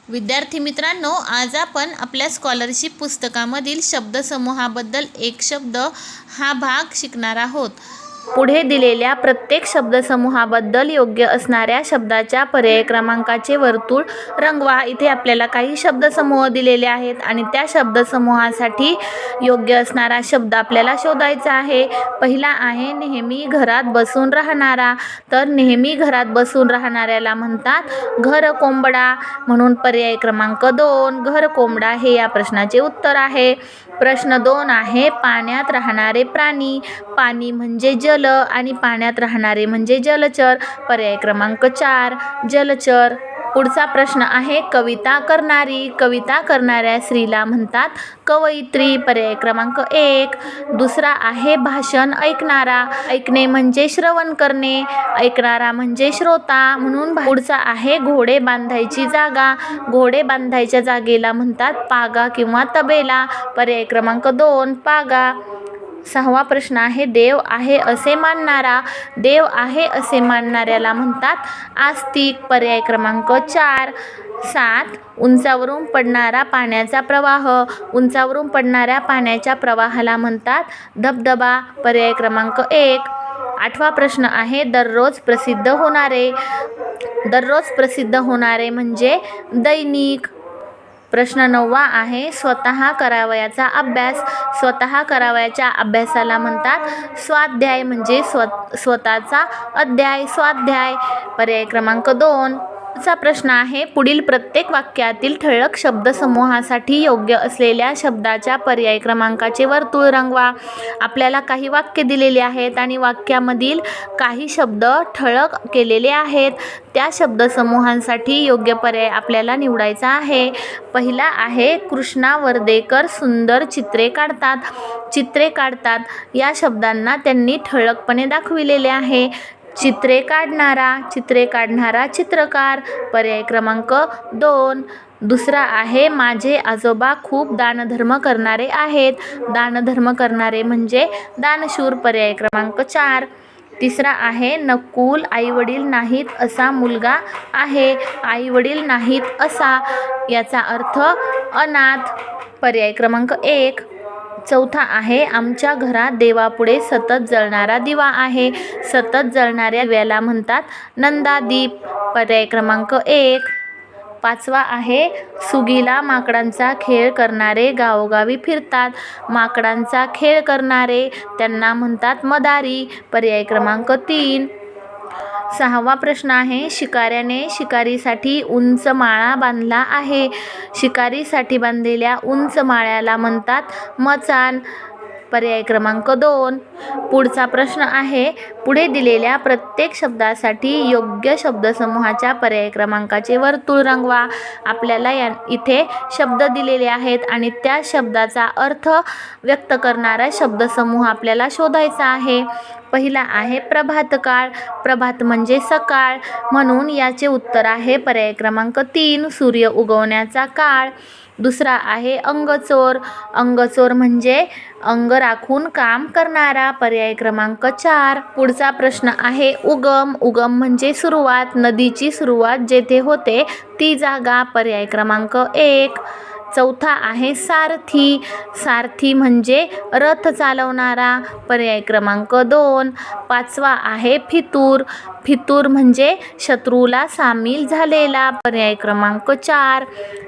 विद्यार्थी मित्रांनो, आज आपण आपल्या स्कॉलरशिप पुस्तकामधील शब्दसमूहाबद्दल एक शब्द हा भाग शिकणार आहोत. पुढे दिलेल्या प्रत्येक शब्दसमूहाबद्दल योग्य असणाऱ्या शब्दाच्या पर्याय क्रमांकाचे वर्तुळ रंगवा. इथे आपल्याला काही शब्दसमूह दिलेले आहेत आणि त्या शब्दसमूहासाठी योग्य असणारा शब्द आपल्याला शोधायचा आहे. पहिला आहे नेहमी घरात बसून राहणारा. तर नेहमी घरात बसून राहणाऱ्याला म्हणतात घर कोंबडा. म्हणून पर्याय क्रमांक 2 घर कोंबडा हे या प्रश्नाचे उत्तर आहे. प्रश्न 2 आहे पाण्यात राहणारे प्राणी. पाणी म्हणजे जल आणि पाण्यात राहणारे म्हणजे जलचर. पर्याय क्रमांक 4 जलचर. पुढचा प्रश्न आहे कविता करणारी. कविता करणाऱ्या स्त्रीला म्हणतात कवयित्री. पर्याय क्रमांक 1. दुसरा आहे भाषण ऐकणारा. ऐकणे म्हणजे श्रवण करणे. ऐकणारा म्हणजे श्रोता. म्हणून पुढचा आहे घोडे बांधायची जागा. घोडे बांधायच्या जागेला म्हणतात पागा किंवा तबेला. पर्याय क्रमांक 2 पागा. 6वा प्रश्न आहे देव आहे असे मानणारा. देव आहे असे मानणाऱ्याला म्हणतात आस्तिक. पर्याय क्रमांक 4. 7 उंचावरून पडणारा पाण्याचा प्रवाह. उंचावरून पडणाऱ्या पाण्याच्या प्रवाहाला म्हणतात धबधबा. पर्याय क्रमांक 1. 8वा प्रश्न आहे दररोज प्रसिद्ध होणारे. दररोज प्रसिद्ध होणारे म्हणजे दैनिक. प्रश्न 9वा आहे स्वतः करावयाचा अभ्यास. स्वतः करावयाच्या अभ्यासाला म्हणतात स्वाध्याय म्हणजे स्वतःचा अध्याय स्वाध्याय. पर्याय क्रमांक 2. चा प्रश्न आहे पुढील प्रत्येक वाक्यातील ठळक शब्दसमूहासाठी योग्य असलेल्या शब्दाच्या पर्याय क्रमांकाचे वर्तुळ रंगवा. आपल्याला काही वाक्य दिलेले आहेत आणि वाक्यामधील काही शब्द ठळक केलेले आहेत. त्या शब्दसमूहांसाठी योग्य पर्याय आपल्याला निवडायचा आहे. पहिला आहे कृष्णा वर्देकर सुंदर चित्रे काढतात. चित्रे काढतात या शब्दांना त्यांनी ठळकपणे दाखविलेले आहे. चित्रे काढणारा. चित्रे काढणारा चित्रकार. पर्याय क्रमांक 2. दुसरा आहे माझे आजोबा खूप दानधर्म करणारे आहेत. दानधर्म करणारे म्हणजे दानशूर. पर्याय क्रमांक 4. तिसरा आहे नकुल आईवडील नाहीत असा मुलगा आहे. आईवडील नाहीत असा याचा अर्थ अनाथ. पर्याय क्रमांक 1. चौथा आहे आमच्या घरात देवापुढे सतत जळणारा दिवा आहे. सतत जळणाऱ्या दिव्याला म्हणतात नंदादीप. पर्याय क्रमांक 1. 5वा आहे सुगीला माकडांचा खेळ करणारे गावोगावी फिरतात. माकडांचा खेळ करणारे त्यांना म्हणतात मदारी. पर्याय क्रमांक 3. 6वा प्रश्न आहे शिकाऱ्याने शिकारीसाठी उंच माळा बांधला आहे. शिकारीसाठी बांधलेल्या उंच माळ्याला म्हणतात मचाण. पर्याय क्रमांक 2. पुढचा प्रश्न आहे पुढे दिलेल्या प्रत्येक शब्दासाठी योग्य शब्दसमूहाच्या पर्याय क्रमांकाचे वर्तुळ रंगवा. आपल्याला इथे शब्द दिलेले आहेत आणि त्या शब्दाचा अर्थ व्यक्त करणारा शब्दसमूह आपल्याला शोधायचा आहे. पहिला आहे प्रभातकाळ. प्रभात म्हणजे सकाळ. म्हणून याचे उत्तर आहे पर्याय क्रमांक 3 सूर्य उगवण्याचा काळ. दुसरा आहे अंगचोर. अंगचोर म्हणजे अंग राखून काम करणारा. पर्याय क्रमांक 4. पुढचा प्रश्न आहे उगम. उगम म्हणजे सुरुवात. नदीची सुरुवात जेथे होते ती जागा. पर्याय क्रमांक 1. चौथा आहे सारथी. सारथी म्हणजे रथ चालवणारा. पर्याय क्रमांक 2. 5वा आहे फितूर. फितूर म्हणजे शत्रूला सामील झालेला. पर्याय क्रमांक 4.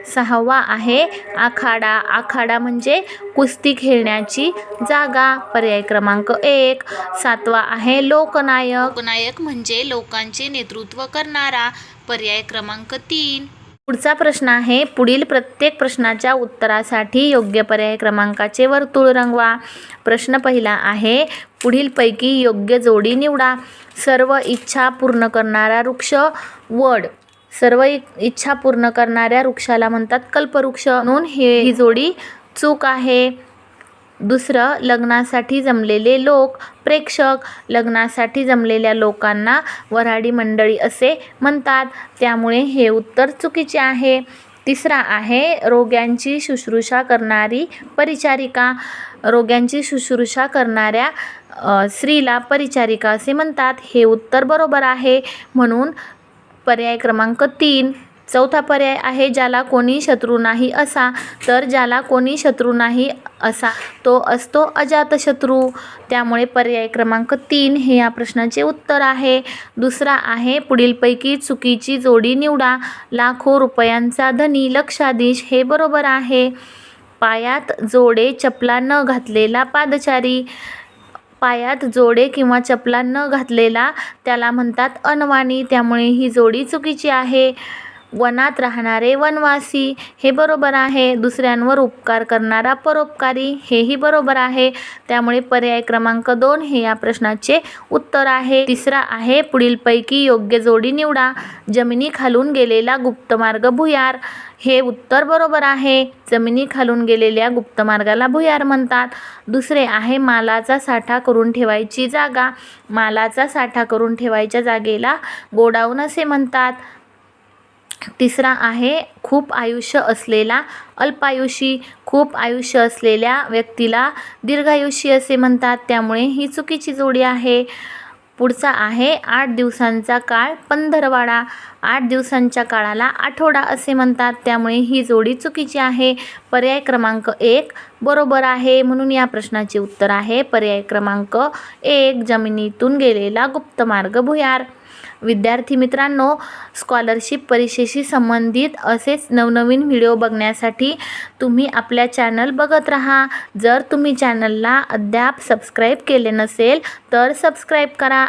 6वा आहे आखाडा. आखाडा म्हणजे कुस्ती खेळण्याची जागा. पर्याय क्रमांक 1. 7वा आहे लोकनायक. लोकनायक म्हणजे लोकांचे नेतृत्व करणारा. पर्याय क्रमांक 3. पुढचा प्रश्न आहे पुढील प्रत्येक प्रश्नाच्या उत्तरासाठी योग्य पर्याय क्रमांकाचे वर्तुळ रंगवा. प्रश्न पहिला आहे पुढीलपैकी योग्य जोडी निवडा. सर्व इच्छा पूर्ण करणारा वृक्ष वड. सर्व इच्छा पूर्ण करणाऱ्या वृक्षाला म्हणतात कल्पवृक्ष. म्हणून ही जोडी चूक आहे. दुसरं लग्नासाठी जमलेले लोक प्रेक्षक. लग्नासाठी जमलेल्या लोकांना वऱ्हाडी मंडळी असे म्हणतात. त्यामुळे हे उत्तर चुकीचे आहे. तिसरा आहे रोग्यांची शुश्रूषा करणारी परिचारिका. रोग्यांची शुश्रूषा करणाऱ्या स्त्रीला परिचारिका असे म्हणतात. हे उत्तर बरोबर आहे. म्हणून पर्याय क्रमांक 3 चौथा पर्याय आहे ज्याला कोणी शत्रू नाही असा. तर ज्याला कोणी शत्रू नाही असा तो असतो अजातशत्रू. त्यामुळे पर्याय क्रमांक 3 हे या प्रश्नाचे उत्तर आहे. दुसरा आहे पुढीलपैकी चुकीची जोडी निवडा. लाखो रुपयांचा धनी लक्षाधीश हे बरोबर आहे. पायात जोडे चपला न घातलेला पादचारी. पायात जोडे किंवा चपला न घातलेला त्याला म्हणतात अनवाणी. त्यामुळे ही जोडी चुकीची आहे. वनात राहणारे वनवासी हे बरोबर आहे. दुसऱ्यांवर उपकार करणारा परोपकारी हेही बरोबर आहे. त्यामुळे पर्याय क्रमांक 2 हे या प्रश्नाचे उत्तर आहे. तिसरा आहे पुढीलपैकी योग्य जोडी निवडा. जमिनीखालून गेलेला गुप्तमार्ग भुयार हे उत्तर बरोबर आहे. जमिनीखालून गेलेल्या गुप्तमार्गाला भुयार म्हणतात. दुसरे आहे मालाचा साठा करून ठेवायची जागा. मालाचा साठा करून ठेवायच्या जागेला गोडाऊन असे म्हणतात. तिसरा आहे खूप आयुष्य असलेला अल्पायुषी. खूप आयुष्य असलेल्या व्यक्तीला दीर्घायुषी असे म्हणतात. त्यामुळे ही चुकीची जोडी आहे. पुढचा आहे 8 दिवसांचा काळ पंधरवाडा. 8 दिवसांच्या काळाला आठवडा असे म्हणतात. त्यामुळे ही जोडी चुकीची आहे. पर्याय क्रमांक 1 बरोबर आहे. म्हणून या प्रश्नाचे उत्तर आहे पर्याय क्रमांक 1 जमिनीतून गेलेला गुप्तमार्ग भुयार. विद्यार्थी मित्रांनो, स्कॉलरशिप परीक्षेशी संबंधित असेच नवनवीन व्हिडिओ बघण्यासाठी तुम्ही आपल्या चॅनल बघत राहा. जर तुम्ही चॅनलला अद्याप सबस्क्राईब केले नसेल तर सबस्क्राईब करा